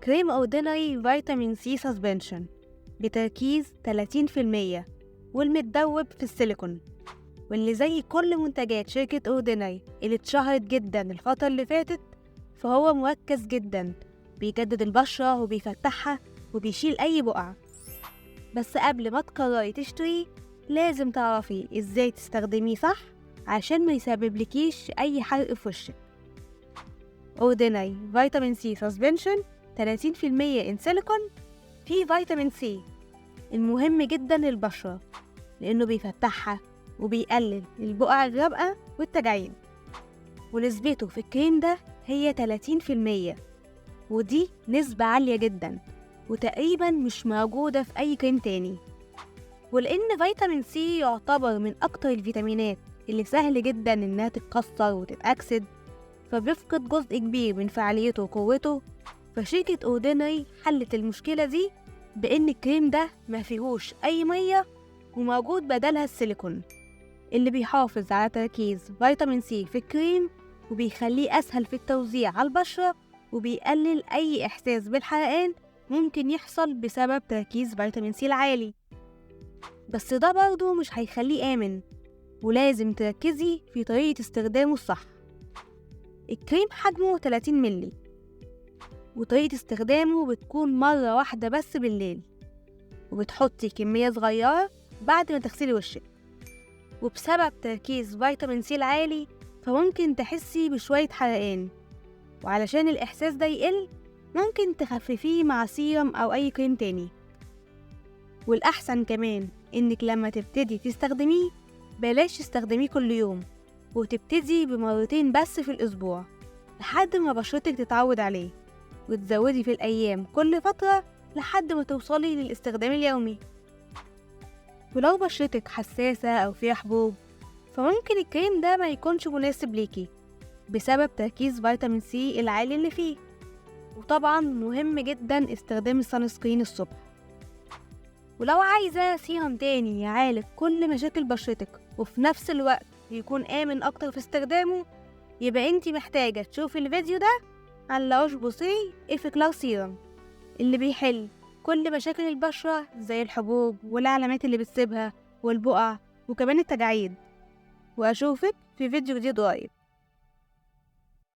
كريم اوردينري فيتامين سي سسبنشن بتركيز 30% والمتدوب في السيليكون، واللي زي كل منتجات شركة اوردينري اللي اتشهرت جدا الفترة اللي فاتت، فهو مركز جدا، بيجدد البشرة وبيفتحها وبيشيل أي بقع. بس قبل ما تقرري تشتريه لازم تعرفي ازاي تستخدميه صح عشان ما يسببلكيش أي حرق في وشك. اوردينري فيتامين سي سسبنشن 30% ان سيليكون فيه فيتامين سي المهم جدا للبشرة لأنه بيفتحها وبيقلل البقع الغامقة والتجاعيد، ونسبته في الكريم ده هي 30%، ودي نسبة عالية جدا وتقريبا مش موجودة في أي كريم تاني. ولأن فيتامين سي يعتبر من أكتر الفيتامينات اللي سهل جدا إنها تتكسر وتتأكسد، فبيفقد جزء كبير من فعاليته وقوته، فشركة اوردينري حلت المشكلة دي بإن الكريم ده ما فيهوش أي مية وموجود بدلها السيليكون اللي بيحافظ على تركيز فيتامين سي في الكريم وبيخليه أسهل في التوزيع على البشرة وبيقلل أي إحساس بالحرقان ممكن يحصل بسبب تركيز فيتامين سي العالي. بس ده برضه مش هيخليه آمن، ولازم تركزي في طريقة استخدامه الصح. الكريم حجمه 30 ملي، وطريقة استخدامه بتكون مرة واحدة بس بالليل، وبتحطي كمية صغيرة بعد ما تغسلي وشك. وبسبب تركيز فيتامين سي العالي فممكن تحسي بشوية حرقان، وعلشان الإحساس ده يقل ممكن تخففيه مع سيرم أو أي كريم تاني. والأحسن كمان إنك لما تبتدي تستخدميه بلاش تستخدميه كل يوم، وتبتدي بمرتين بس في الأسبوع لحد ما بشرتك تتعود عليه، وتزودي في الأيام كل فترة لحد ما توصلي للاستخدام اليومي. ولو بشرتك حساسة أو فيها حبوب فممكن الكريم ده ما يكونش مناسب ليكي بسبب تركيز فيتامين سي العالي اللي فيه. وطبعا مهم جدا استخدام السان سكرين الصبح. ولو عايزة سيرم تاني يعالج كل مشاكل بشرتك وفي نفس الوقت يكون آمن أكتر في استخدامه، يبقى انتي محتاجة تشوفي الفيديو ده عن لا روش بوسيه إفيكلار سيرم اللي بيحل كل مشاكل البشرة زي الحبوب والعلامات اللي بتسيبها والبقع وكمان التجاعيد. وأشوفك في فيديو جديد قريب.